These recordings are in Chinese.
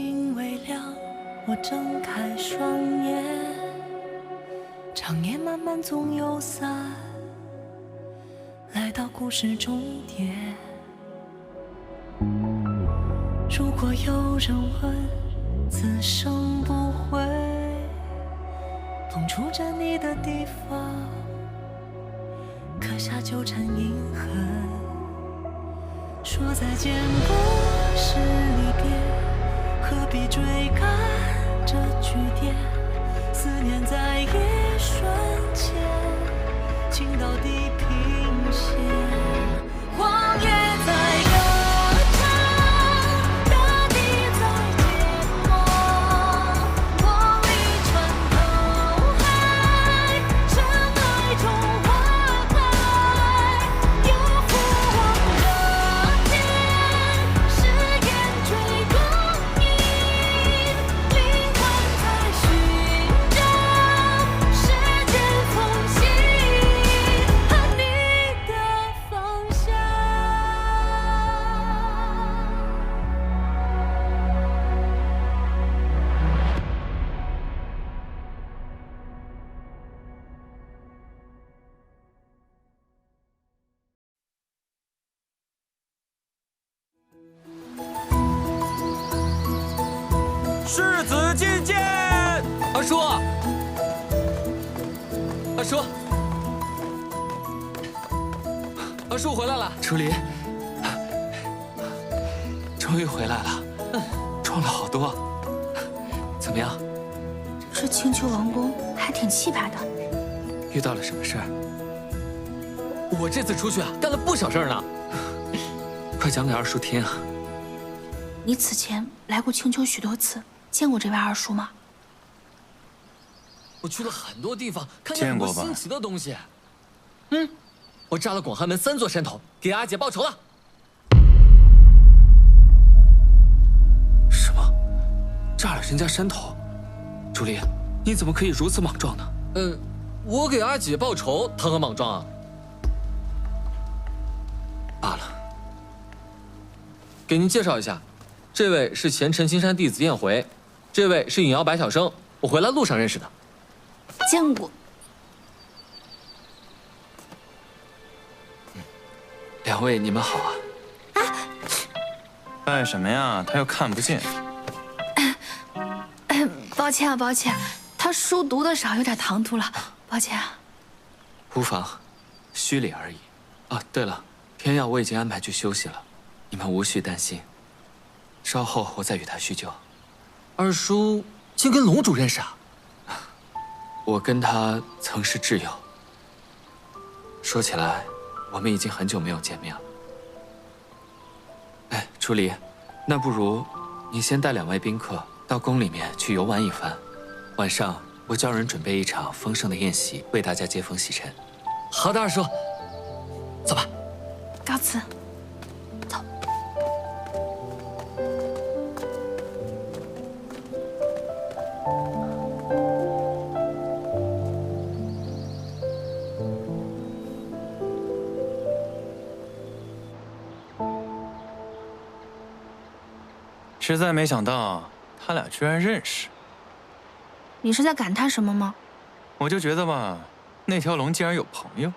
天微亮，我睁开双眼，长夜漫漫总有散，来到故事终点。如果有人问，此生不悔，碰触着你的地方，刻下纠缠印痕。说再见不是离别，何必追赶这句点？思念在一瞬间，情到地平线。荒野在歌唱，大地在缄默，光里穿透海，尘埃中花开，有复往的天，誓言追光阴，灵魂在寻找时间缝隙和你的方向。世子觐见。二叔，二叔，二叔回来了。楚离，终于回来了，壮了好多。怎么样？这青丘王宫还挺气派的。遇到了什么事儿？我这次出去啊，干了不少事儿呢。快讲给二叔听啊！你此前来过青丘许多次，见过这位二叔吗？我去了很多地方，看见很多见过吧新奇的东西。我炸了广寒门3座山头，给阿姐报仇了。什么？炸了人家山头？楚离，你怎么可以如此莽撞呢？我给阿姐报仇，谈何莽撞啊？罢了。给您介绍一下，这位是前陈青山弟子燕回，这位是影妖白晓生，我回来路上认识的。见过。两位你们好啊！拜什么呀？他又看不见。抱歉啊，抱歉，他书读得少，有点唐突了，抱歉啊。无妨，虚礼而已。啊，对了，天耀我已经安排去休息了，你们无需担心。稍后我再与他叙旧。二叔竟跟龙主认识啊？我跟他曾是挚友。说起来，我们已经很久没有见面了。哎，楚离，那不如你先带2位宾客到宫里面去游玩一番，晚上我叫人准备一场丰盛的宴席，为大家接风洗尘。好的，二叔，走吧。告辞。实在没想到他俩居然认识。你是在感叹什么吗？我就觉得吧，那条龙竟然有朋友。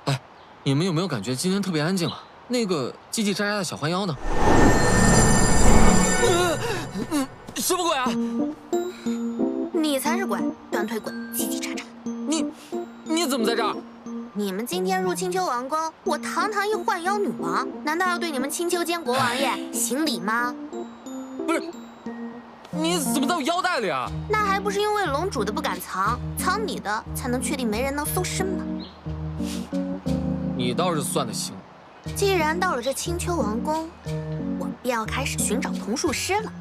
哎，你们有没有感觉今天特别安静啊？那个叽叽喳喳的小环妖呢？什么鬼啊？你才是鬼，短腿鬼，叽叽喳喳。你怎么在这儿？你们今天入青丘王宫，我堂堂一幻妖女王，难道要对你们青丘监国王爷行礼吗？不是，你怎么在我腰带里啊？那还不是因为龙主的不敢藏，藏你的才能确定没人能搜身吗？你倒是算得行。既然到了这青丘王宫，我便要开始寻找童术师了。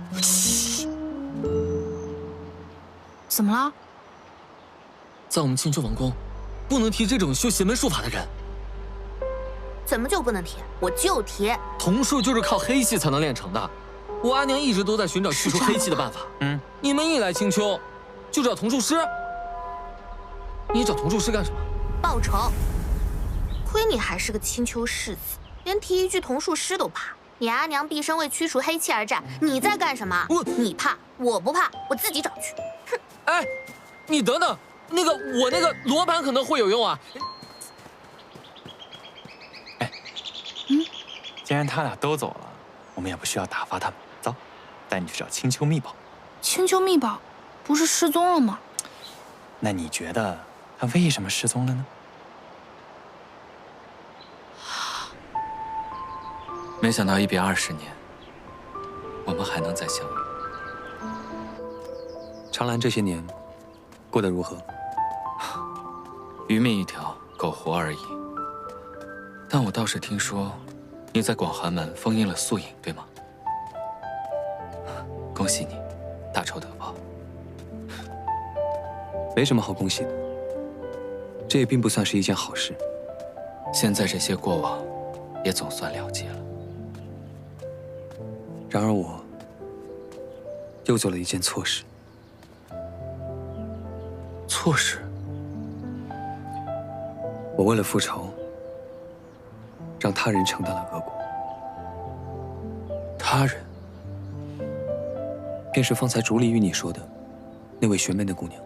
怎么了？在我们青丘王宫，不能提这种修邪门术法的人。怎么就不能提？我就提。童术就是靠黑气才能练成的。我阿娘一直都在寻找去除黑气的办法。你们一来青丘，就找童术师？你找童术师干什么？报仇。亏你还是个青丘世子，连提一句童术师都怕。严阿娘毕生为驱除黑气而战，你在干什么？你怕，我不怕，我自己找去。哼！哎，你等等，我那个罗盘可能会有用啊。哎，既然他俩都走了，我们也不需要打发他们。走，带你去找青丘秘宝。青丘秘宝不是失踪了吗？那你觉得他为什么失踪了呢？没想到120年，我们还能再相遇。长兰这些年过得如何？鱼命一条，苟活而已。但我倒是听说，你在广寒门封印了素影，对吗？恭喜你，大仇得报。没什么好恭喜的，这也并不算是一件好事。现在这些过往，也总算了结了。然而我又做了一件错事。错事？我为了复仇，让他人承担了恶果。他人？便是方才竹离与你说的那位玄门的姑娘。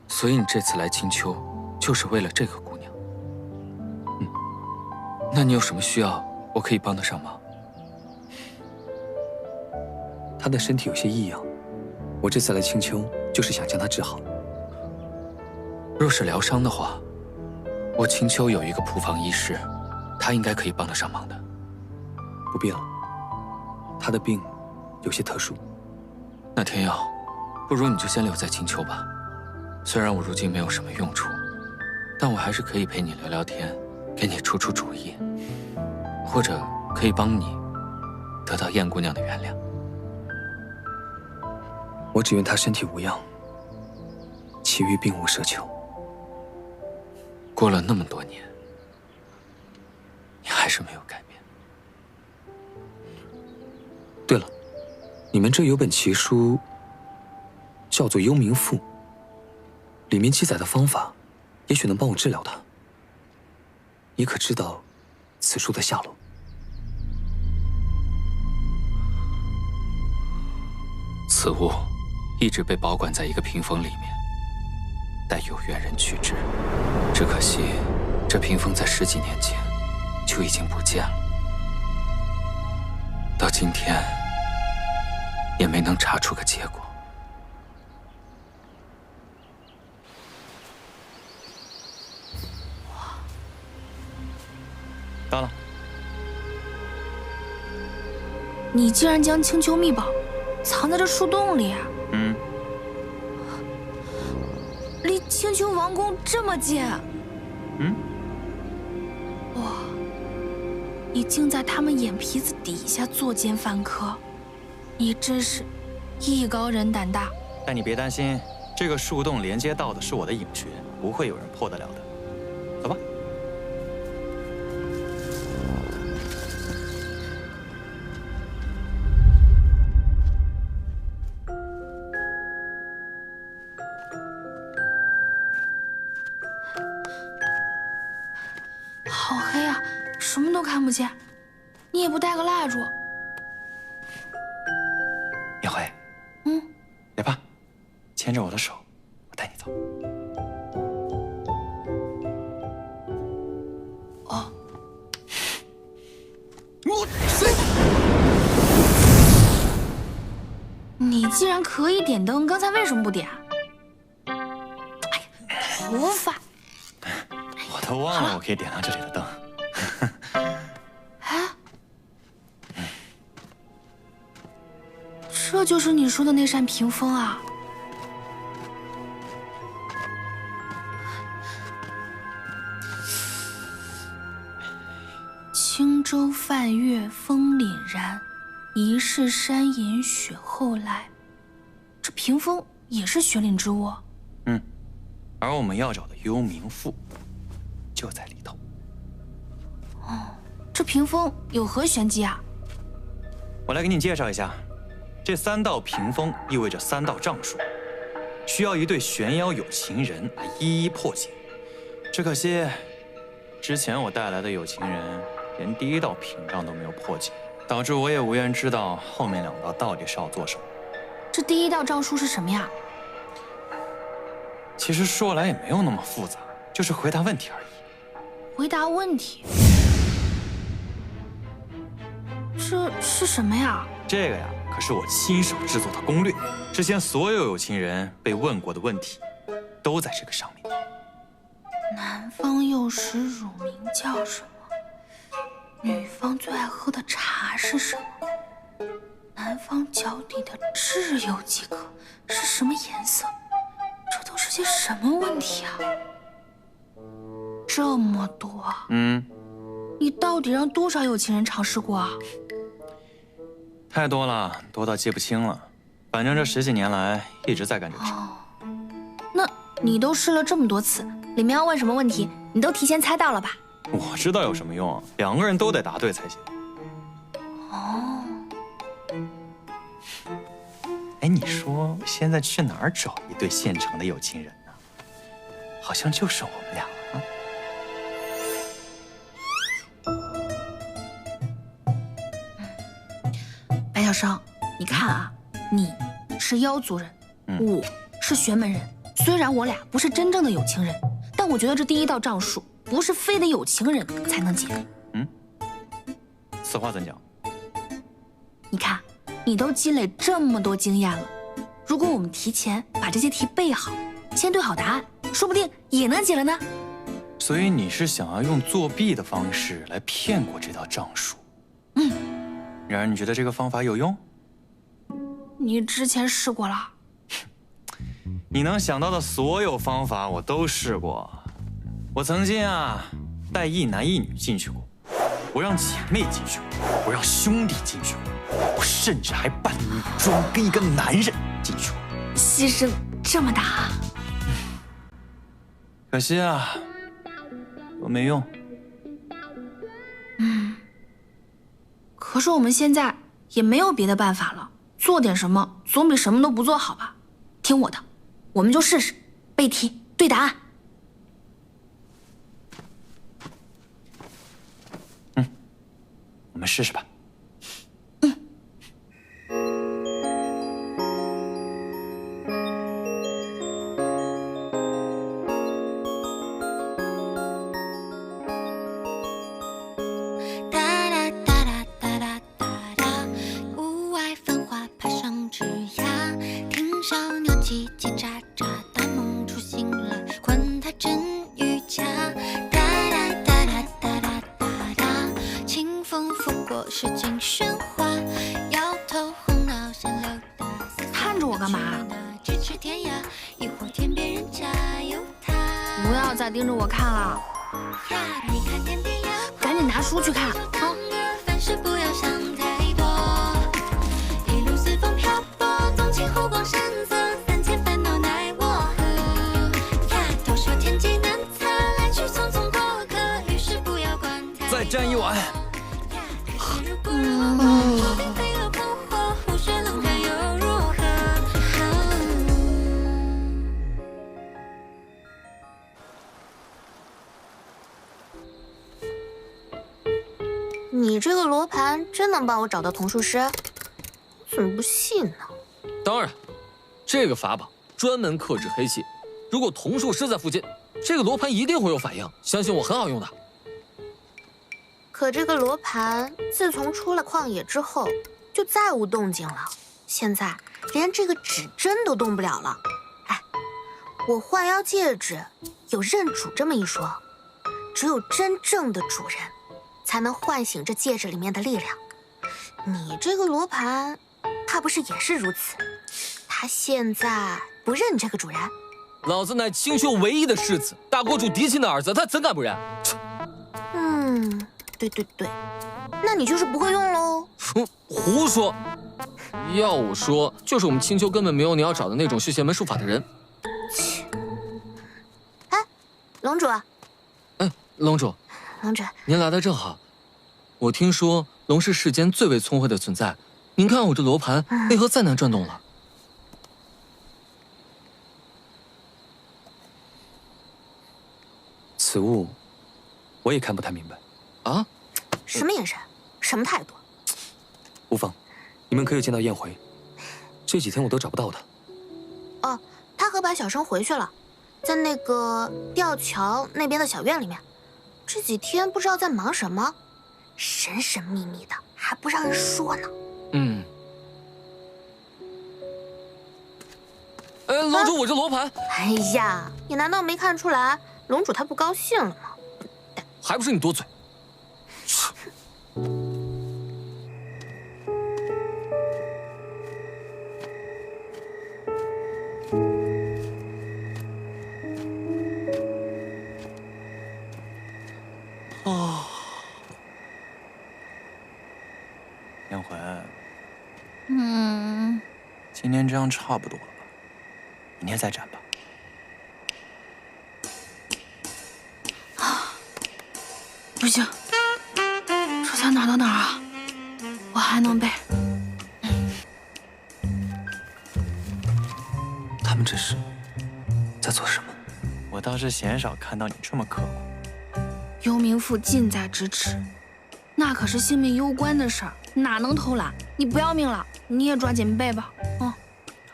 所以你这次来青丘，就是为了这个姑娘？那你有什么需要，我可以帮得上忙？她的身体有些异样，我这次来青丘，就是想将她治好。若是疗伤的话，我青丘有一个仆房医师，他应该可以帮得上忙的。不必了，她的病有些特殊。那天耀，不如你就先留在青丘吧。虽然我如今没有什么用处，但我还是可以陪你聊聊天，给你出出主意，或者可以帮你得到燕姑娘的原谅。我只愿她身体无恙，其余并无奢求。过了那么多年，你还是没有改变。对了，你们这有本奇书，叫做《幽冥赋》，里面记载的方法，也许能帮我治疗他。你可知道此书的下落？此物一直被保管在一个屏风里面，待有缘人取之。只可惜，这屏风在10几年前就已经不见了，到今天也没能查出个结果。到了。你竟然将青丘秘宝藏在这树洞里啊！离青丘王宫这么近。哇！你竟在他们眼皮子底下作奸犯科，你真是艺高人胆大。但你别担心，这个树洞连接到的是我的隐穴，不会有人破得了的。走吧。好黑啊，什么都看不见。你也不带个蜡烛？叶慧，别怕，牵着我的手，我带你走。哦，你既然可以点灯，刚才为什么不点？哎呀，头发！我都忘了我可以点亮这里的灯。哎，这就是你说的那扇屏风啊！轻舟泛月风凛然，疑是山隐雪后来。这屏风也是玄灵之物。而我们要找的幽冥赋就在里头。哦，这屏风有何玄机啊？我来给你介绍一下，这3道屏风意味着3道障术，需要一对玄妖有情人来一一破解。只可惜，之前我带来的有情人连第一道屏障都没有破解，导致我也无缘知道后面2道到底是要做什么。这第一道诏书是什么呀？其实说来也没有那么复杂，就是回答问题而已。回答问题？这是什么呀？这个呀，可是我亲手制作的攻略，之前所有有情人被问过的问题，都在这个上面。男方幼时乳名叫什么？女方最爱喝的茶是什么？男方脚底的痣有几颗？是什么颜色？这都是些什么问题啊？这么多，你到底让多少有情人尝试过啊？太多了，多到记不清了。反正这10几年来一直在干这个事。那你都试了这么多次，里面要问什么问题，你都提前猜到了吧？我知道有什么用，2个人都得答对才行。哦。哎，你说我现在去哪儿找一对现成的有情人呢？好像就剩我们俩了。白小生，你看啊，你是妖族人，我是玄门人。虽然我俩不是真正的有情人，但我觉得这第一道诏书不是非得有情人才能解。此话怎讲？你看，你都积累这么多经验了，如果我们提前把这些题背好，先对好答案，说不定也能解了呢。所以你是想要用作弊的方式来骗过这道诏书？然而你觉得这个方法有用？你之前试过了？你能想到的所有方法我都试过。我曾经带一男一女进去过，我让姐妹进去过，我让兄弟进去过，我甚至还扮女装跟一个男人进去过。牺牲这么大？可惜都没用。可是我们现在也没有别的办法了，做点什么总比什么都不做好吧？听我的，我们就试试背题对答案。我们试试吧。看着我干嘛？不要再盯着我看了，赶紧拿书去看啊！再沾一碗。你这个罗盘真能帮我找到童术师？怎么不信呢？当然，这个法宝专门克制黑气，如果童术师在附近，这个罗盘一定会有反应，相信我很好用的。可这个罗盘自从出了旷野之后，就再无动静了。现在连这个指针都动不了了。哎，我幻妖戒指有认主这么一说，只有真正的主人才能唤醒这戒指里面的力量。你这个罗盘，怕不是也是如此？他现在不认你这个主人？老子乃青丘唯一的世子，大国主嫡亲的儿子，他怎敢不认？对，那你就是不会用喽。胡说！要我说，就是我们青丘根本没有你要找的那种学邪门术法的人。哎，龙主。龙主，您来的正好。我听说龙是世间最为聪慧的存在，您看我这罗盘为何再难转动了？此物，我也看不太明白。啊？什么眼神？什么态度？无妨，你们可有见到燕回？这几天我都找不到他。哦，他和白晓生回去了，在那个吊桥那边的小院里面。这几天不知道在忙什么，神神秘秘的，还不让人说呢。嗯。龙主，我这罗盘。哎呀，你难道没看出来龙主他不高兴了吗？还不是你多嘴。哦，燕回，今天这样差不多了吧？明天再战吧。不行，这才哪到哪啊？我还能背。他们这是在做什么？我倒是鲜少看到你这么刻苦。幽冥赋近在咫尺，那可是性命攸关的事儿，哪能偷懒？你不要命了，你也抓紧背吧。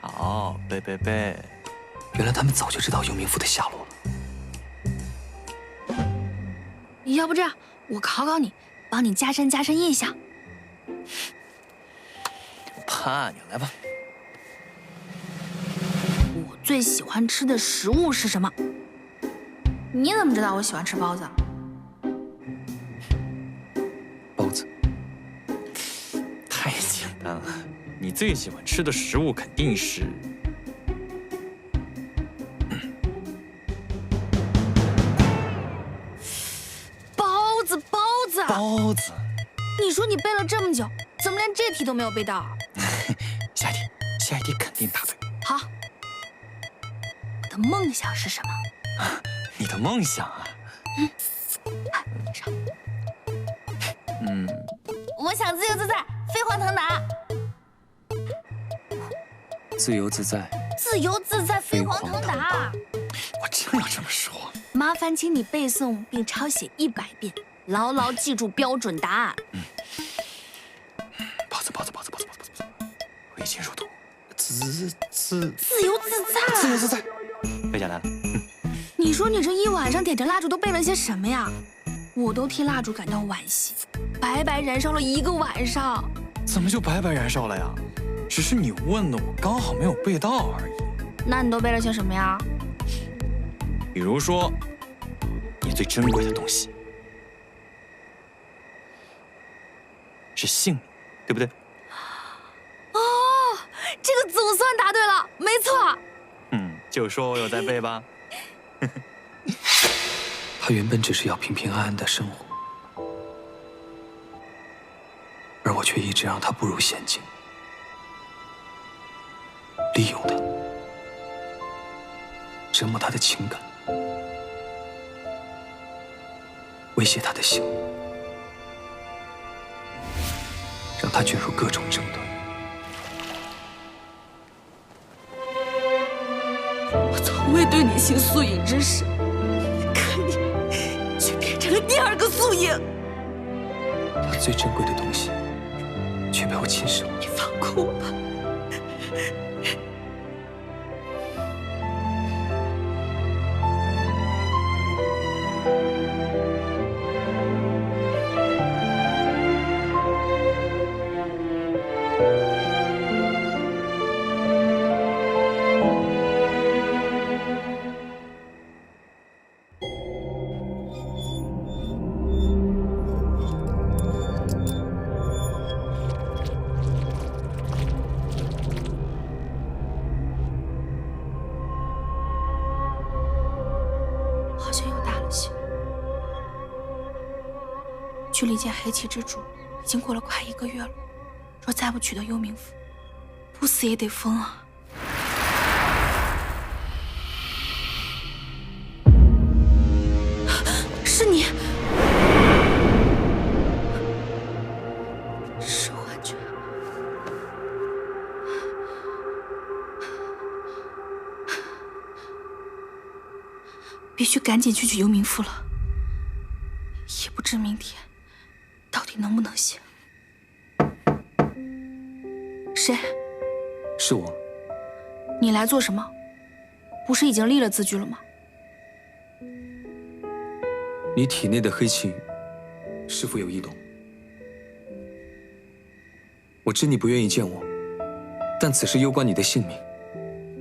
好，背。原来他们早就知道幽冥赋的下落了。要不这样，我考考你，帮你加深印象。怕你，来吧。我最喜欢吃的食物是什么？你怎么知道我喜欢吃包子？包子。太简单了，你最喜欢吃的食物肯定是……包子。你说你背了这么久，怎么连这题都没有背到？下一题肯定答对。好，我的梦想是什么？你的梦想啊？我想自由自在，飞黄腾达。自由自在，自由自在，飞黄腾达。我真要这么说。麻烦请你背诵并抄写100遍，牢牢记住标准答案。包子，挥金如土，自由自在，背下来了。你说你这一晚上点着蜡烛都背了些什么呀？我都替蜡烛感到惋惜，白白燃烧了1个晚上。怎么就白白燃烧了呀？只是你问的，我刚好没有背到而已。那你都背了些什么呀？比如说，你最珍贵的东西是性命，对不对？哦，这个总算答对了，没错。就说我有在背吧。他原本只是要平平安安的生活，而我却一直让他步入险境，利用他，折磨他的情感，威胁他的性命，让他卷入各种争端。我从未对你行素影之事，可你却变成了第2个素影。他最珍贵的东西，却被我侵蚀了。你放过我吧。好像又大了些。距离见黑气之主已经过了快1个月了，若再不取得幽冥符，不死也得疯啊！是你，是幻觉。必须赶紧去取幽冥符了，也不知明天到底底能不能行？谁？是我。你来做什么？不是已经立了字据了吗？你体内的黑气是否有异动？我知你不愿意见我，但此事攸关你的性命，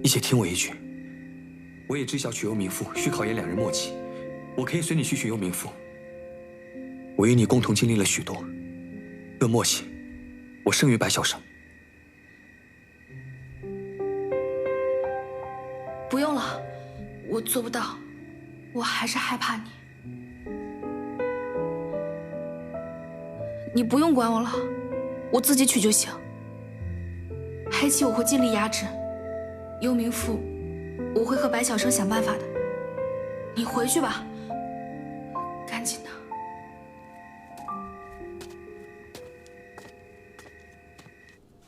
你且听我一句。我也知晓取幽冥赋需考验两人默契，我可以随你去取幽冥赋。我与你共同经历了许多，论默契，我胜于白晓生。不用了，我做不到，我还是害怕你。你不用管我了，我自己取就行。黑气我会尽力压制，幽冥赋我会和白晓生想办法的。你回去吧，赶紧的。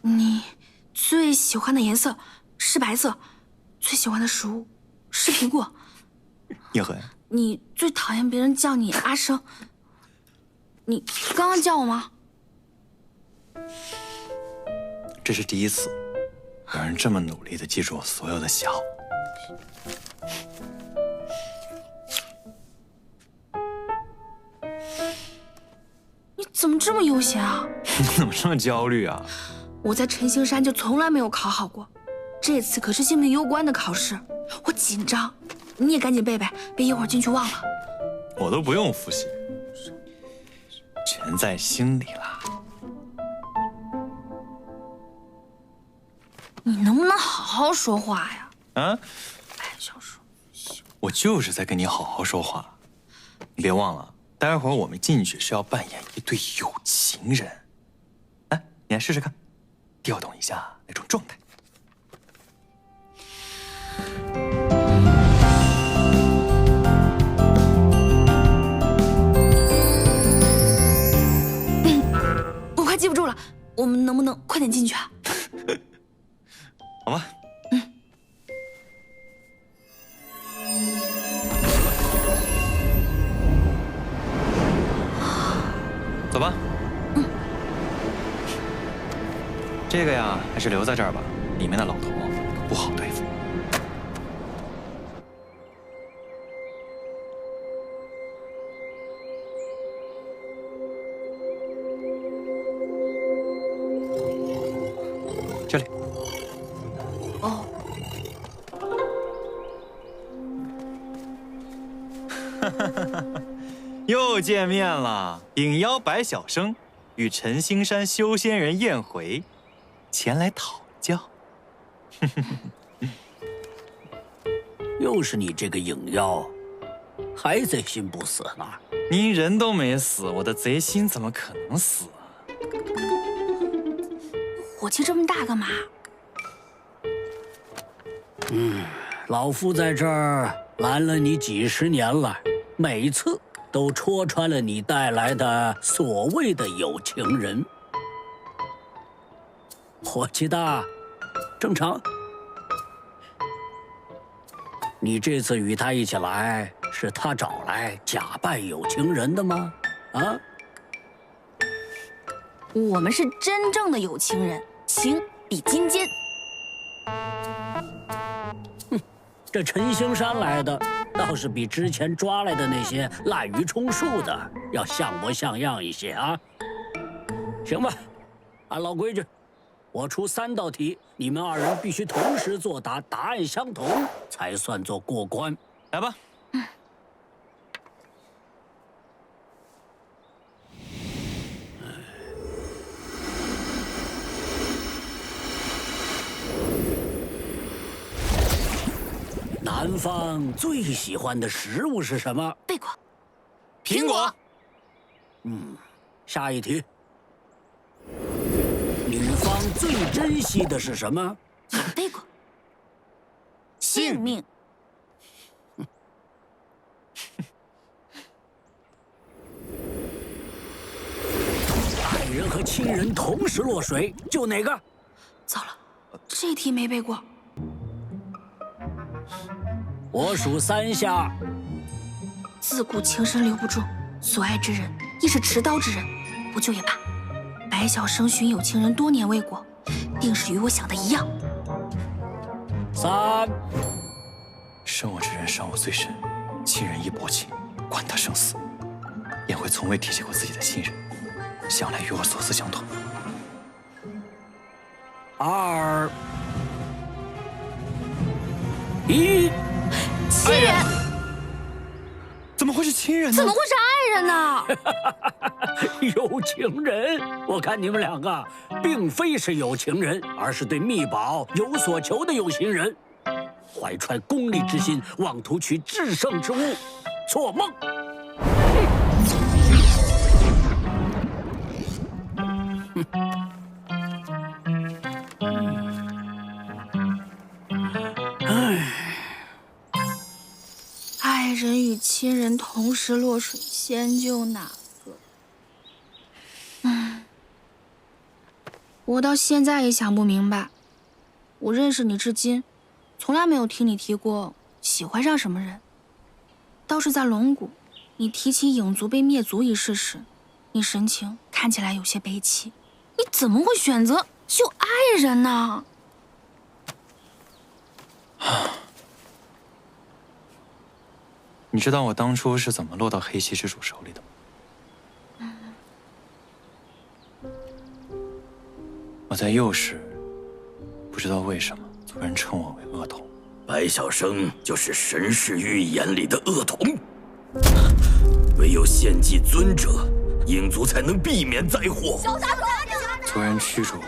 你最喜欢的颜色是白色，最喜欢的食物是苹果。叶痕，你最讨厌别人叫你阿生。你刚刚叫我吗？这是第一次，有人这么努力地记住我所有的喜好。你怎么这么悠闲啊？你怎么这么焦虑啊？我在陈星山就从来没有考好过，这次可是性命攸关的考试，我紧张。你也赶紧背背，别一会儿进去忘了。我都不用复习，全在心里啦。你能不能好好说话呀？啊？白小生，我就是在跟你好好说话。你别忘了，待会儿我们进去是要扮演一对有情人。来，你来试试看，调动一下那种状态。我快记不住了，我们能不能快点进去啊？好吧。走吧。这个呀，还是留在这儿吧，里面的老头可不好对付。这里。哦。又见面了，秉邀白晓生与陈星山修仙人宴回，前来讨教。又是你这个影妖，还贼心不死呢？您人都没死，我的贼心怎么可能死啊？火气这么大干嘛？老夫在这儿拦了你几十年了，每次都戳穿了你带来的所谓的有情人。火气大，正常。你这次与他一起来，是他找来假扮有情人的吗？啊？我们是真正的有情人，情比金坚。这陈星山来的，倒是比之前抓来的那些滥竽充数的要像模像样一些啊。行吧，按老规矩，我出3道题，你们2人必须同时作答，答案相同才算作过关。来吧。南方最喜欢的食物是什么？贝果。苹果。下一题。女方最珍惜的是什么？也贝果。性命。爱人和亲人同时落水，救哪个？糟了，这题没背过。我数3下。自古情深留不住，所爱之人亦是持刀之人。不救也罢。白晓生寻有情人多年未果，定是与我想的一样。3。生我之人伤我最深，亲人亦薄情，管他生死。颜回从未提起过自己的亲人，向来与我所思相同。 2、1。亲人？怎么会是亲人呢？怎么会是爱人呢？有情人？我看你们两个并非是有情人，而是对秘宝有所求的有心人，怀揣功利之心，妄图取至圣之物，做梦！爱人与亲人同时落水，先救哪个？我到现在也想不明白。我认识你至今，从来没有听你提过喜欢上什么人。倒是在龙谷，你提起影族被灭族一事时，你神情看起来有些悲戚。你怎么会选择救爱人呢？你知道我当初是怎么落到黑溪之主手里的吗？我在幼时，不知道为什么族人称我为恶童。白晓生就是神世预言里的恶童，唯有献祭尊者，影族才能避免灾祸。族人驱逐我，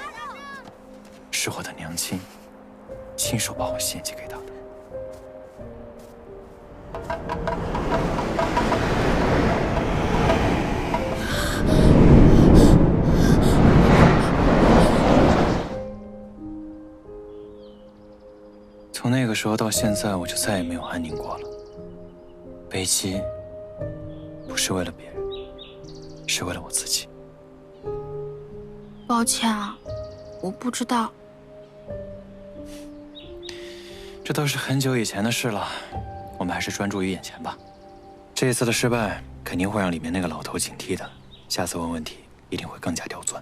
是我的娘亲亲手把我献祭给他的。 从那个时候到现在，我就再也没有安宁过了。悲戚不是为了别人，是为了我自己。抱歉啊，我不知道。这都是很久以前的事了，我们还是专注于眼前吧。这一次的失败肯定会让里面那个老头警惕的，下次问问题一定会更加刁钻。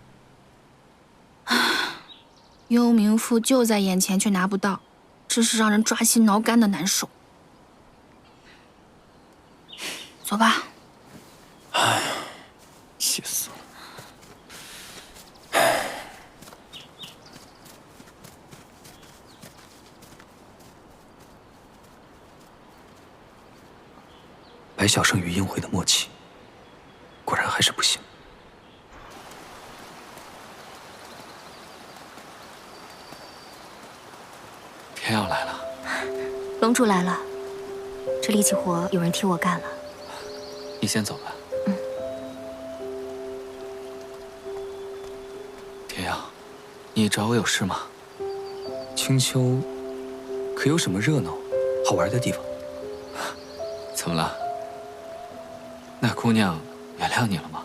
幽冥赋就在眼前，却拿不到。 真是让人抓心挠肝的难受。走吧。哎呀，气死了！白晓生与宴会的默契，果然还是不行。天耀来了，龙主来了，这力气活有人替我干了。你先走吧。天耀，你找我有事吗？青丘，可有什么热闹、好玩的地方？怎么了？那姑娘原谅你了吗？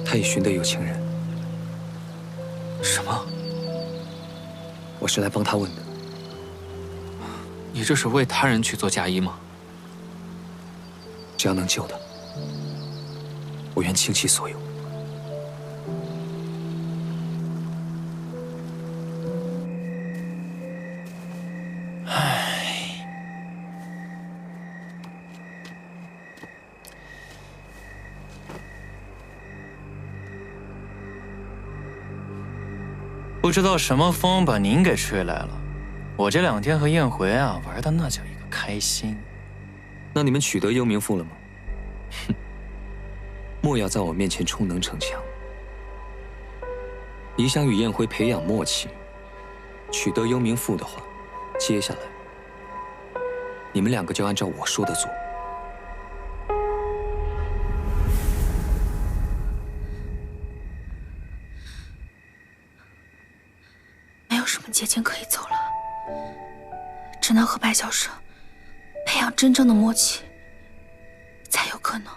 她已寻得有情人。 什么？我是来帮他问的。你这是为他人去做嫁衣吗？只要能救的，我愿倾其所有。不知道什么风把您给吹来了，我这2天和宴回啊玩的那叫一个开心。那你们取得幽冥赋了吗？哼，莫要在我面前充能逞强。你想与宴回培养默契，取得幽冥赋的话，接下来你们2个就按照我说的做。 捷径可以走了，只能和白晓生培养真正的默契，才有可能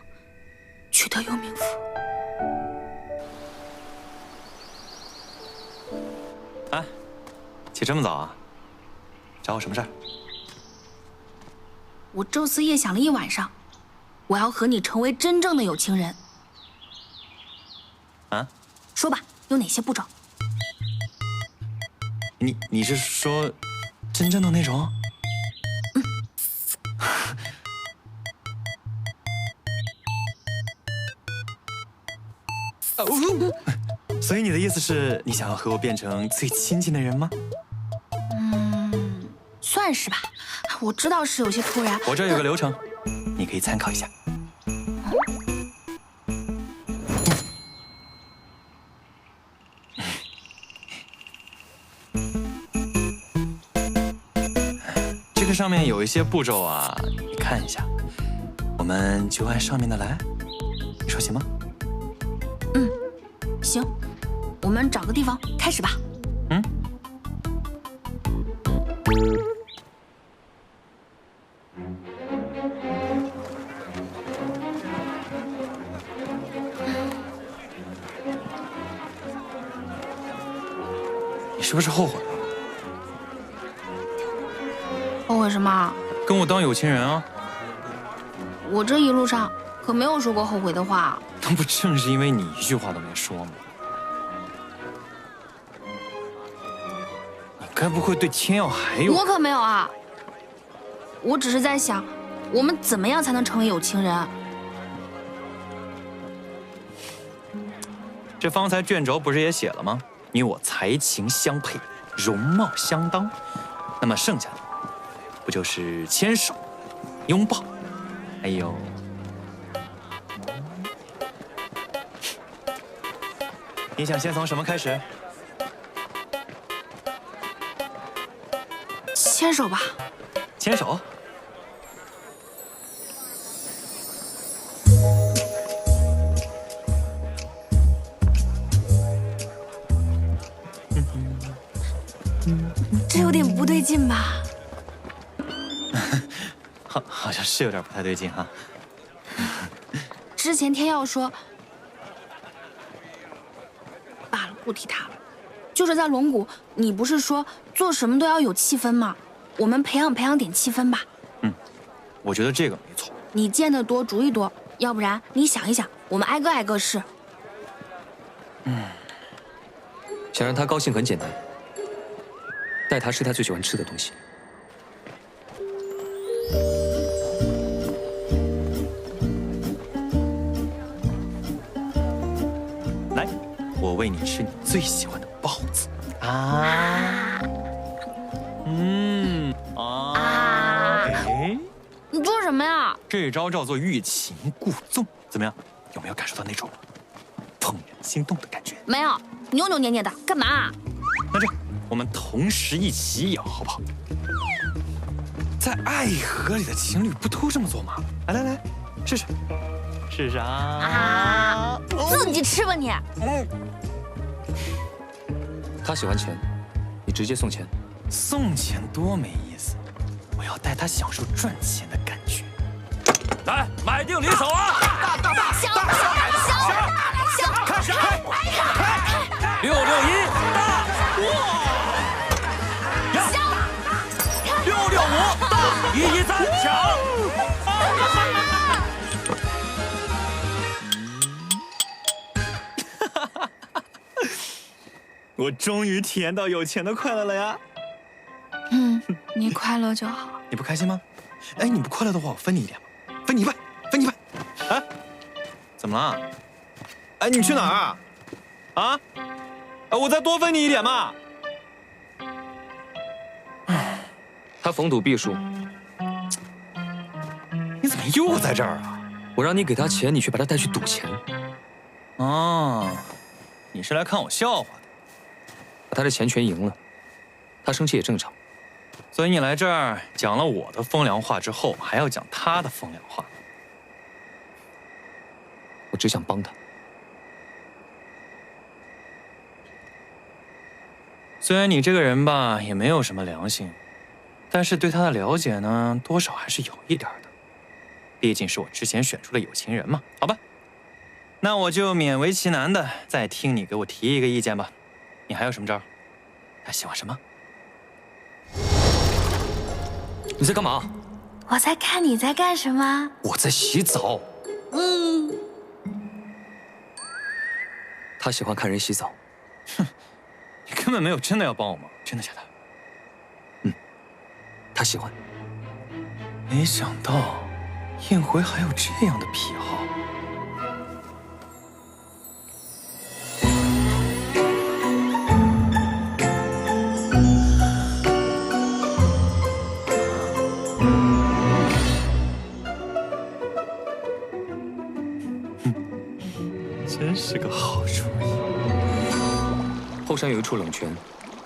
取得幽冥赋。哎，起这么早啊？找我什么事儿？我宙斯夜想了一晚上，我要和你成为真正的有情人。啊？说吧，有哪些步骤？你是说真正的那种？所以你的意思是你想要和我变成最亲近的人吗？算是吧。我知道是有些突然。我这儿有个流程，你可以参考一下。这个上面有一些步骤啊，你看一下，我们就按上面的来，你说行吗？行，我们找个地方开始吧。你是不是后悔了？后悔什么？跟我当有情人啊？我这一路上可没有说过后悔的话。那不正是因为你一句话都没说吗？你该不会对天耀还有……我可没有啊！我只是在想，我们怎么样才能成为有情人？这方才卷轴不是也写了吗？你我才情相配，容貌相当。那么剩下的，不就是牵手、拥抱，还有……你想先从什么开始？牵手吧。牵手？这有点不对劲吧？好像是有点不太对劲哈。之前天耀说，罢了，不提他了。就是在龙谷，你不是说做什么都要有气氛吗？我们培养点气氛吧。我觉得这个没错。你见得多，主意多，要不然你想一想，我们挨个试。想让他高兴很简单，带他吃他最喜欢吃的东西。来，我喂你吃你最喜欢的包子啊！哎，你做什么呀？这招叫做欲擒故纵，怎么样？有没有感受到那种怦然心动的感觉？没有，扭扭捏捏的，干嘛？那这我们同时一起咬，好不好？在爱河里的情侣不都这么做吗？来，试试，试试啊！自己吃吧你。他喜欢钱，你直接送钱。送钱多没意思，我要带他享受赚钱的感觉。来，买定离手啊！小，开始！661大！665大！113抢！我终于体验到有钱的快乐了呀！你快乐就好。你不开心吗？哎，你不快乐的话，我分你一点吧，分你一半。哎，怎么了？哎，你去哪儿啊？啊？我再多分你一点嘛。他逢赌必输，你怎么又在这儿啊？我让你给他钱，你却把他带去赌钱。哦，你是来看我笑话的。把他的钱全赢了，他生气也正常。所以你来这儿讲了我的风凉话之后，还要讲他的风凉话。我只想帮他。虽然你这个人吧也没有什么良心，但是对他的了解呢，多少还是有一点的。毕竟是我之前选出的有情人嘛，好吧？那我就勉为其难的再听你给我提一个意见吧。你还有什么招？他喜欢什么？你在干嘛？我在看你在干什么。我在洗澡。他喜欢看人洗澡。哼，你根本没有真的要帮我忙，真的假的？他喜欢。没想到燕回还有这样的癖好。真是个好主意。后山有一处冷泉，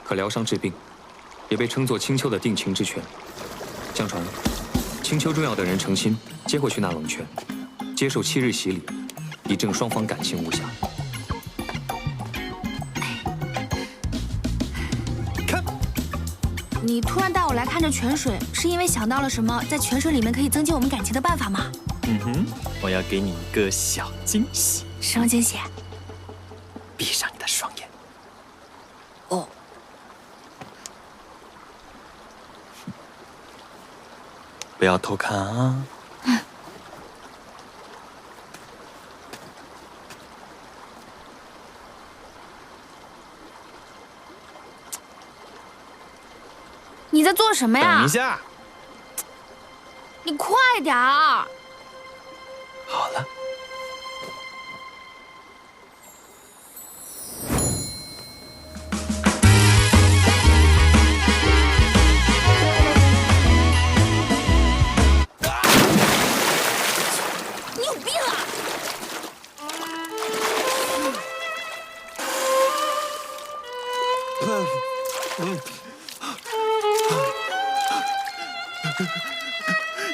可疗伤治病，也被称作青丘的定情之泉。相传，青丘重要的人诚心接过去那冷泉，接受7日洗礼，以证双方感情无瑕。看，你突然带我来看这泉水，是因为想到了什么在泉水里面可以增进我们感情的办法吗？我要给你一个小惊喜。什么惊喜？闭上你的双眼。哦。不要偷看啊！你在做什么呀？等一下。你快点儿！好了。你有病啊！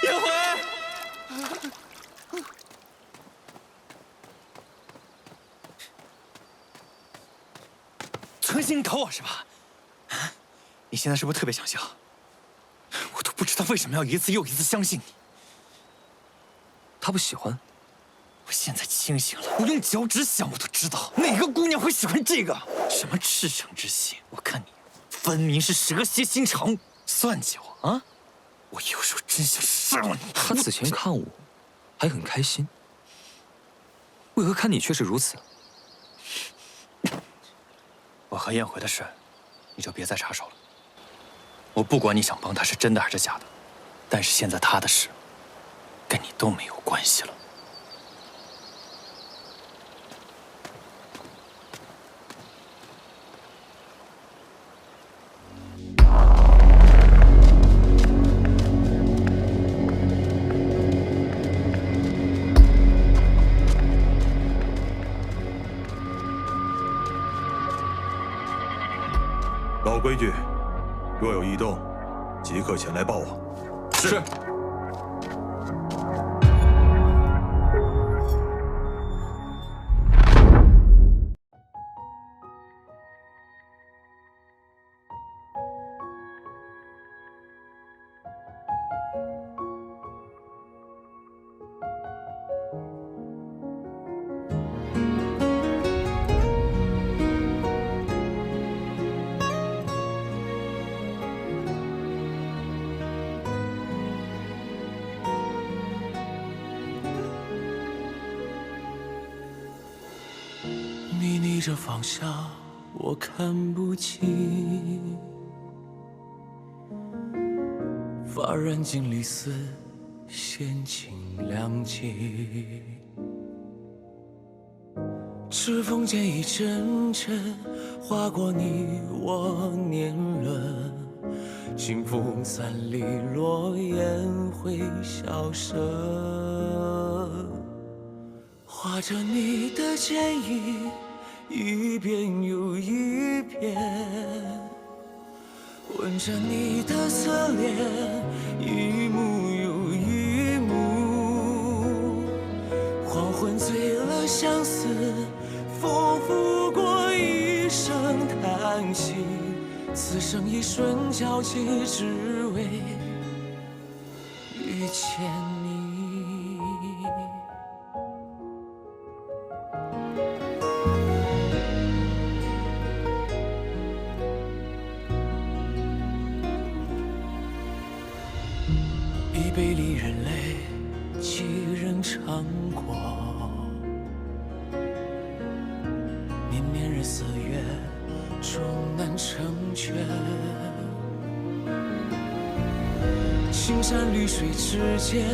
燕回，存心搞我是吧？你现在是不是特别想笑？我都不知道为什么要一次又一次相信你。他不喜欢。我现在清醒了，我用脚趾想，我都知道哪个姑娘会喜欢这个。什么赤诚之心？我看你分明是蛇蝎心肠，算计我啊！我有时候真想杀了你。他此前看我，还很开心，为何看你却是如此？我和燕回的事，你就别再插手了。我不管你想帮他是真的还是假的，但是现在他的事，跟你都没有关系了。老规矩，若有异动，即刻前来报我。是。你逆着方向，我看不清。发染尽离丝，闲情两极。指缝间一阵阵划过你我年轮，清风散离，落雁会消失。画着你的剪影，一遍又一遍，吻着你的侧脸，一幕又一幕。黄昏醉了相思，风拂过一声叹息，此生一瞬交集，只为遇见你。一杯里人泪，几人尝过？年年日思月，终难成全。青山绿水之间，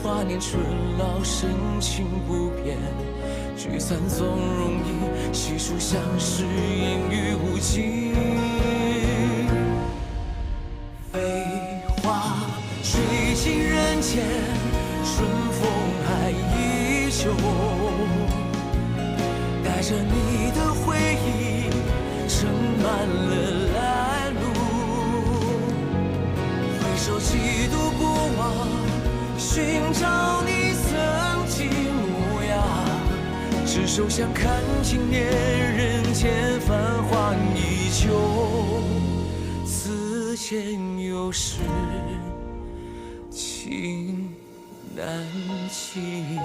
华年春老，深情不变。聚散总容易，细数相识，阴雨无尽。飞花吹尽人间，春风还依旧。带着你的回忆，盛满了来路。回首几度过往，寻找你曾经模样。执手相看经年，人间繁华依旧。此间有时情难尽。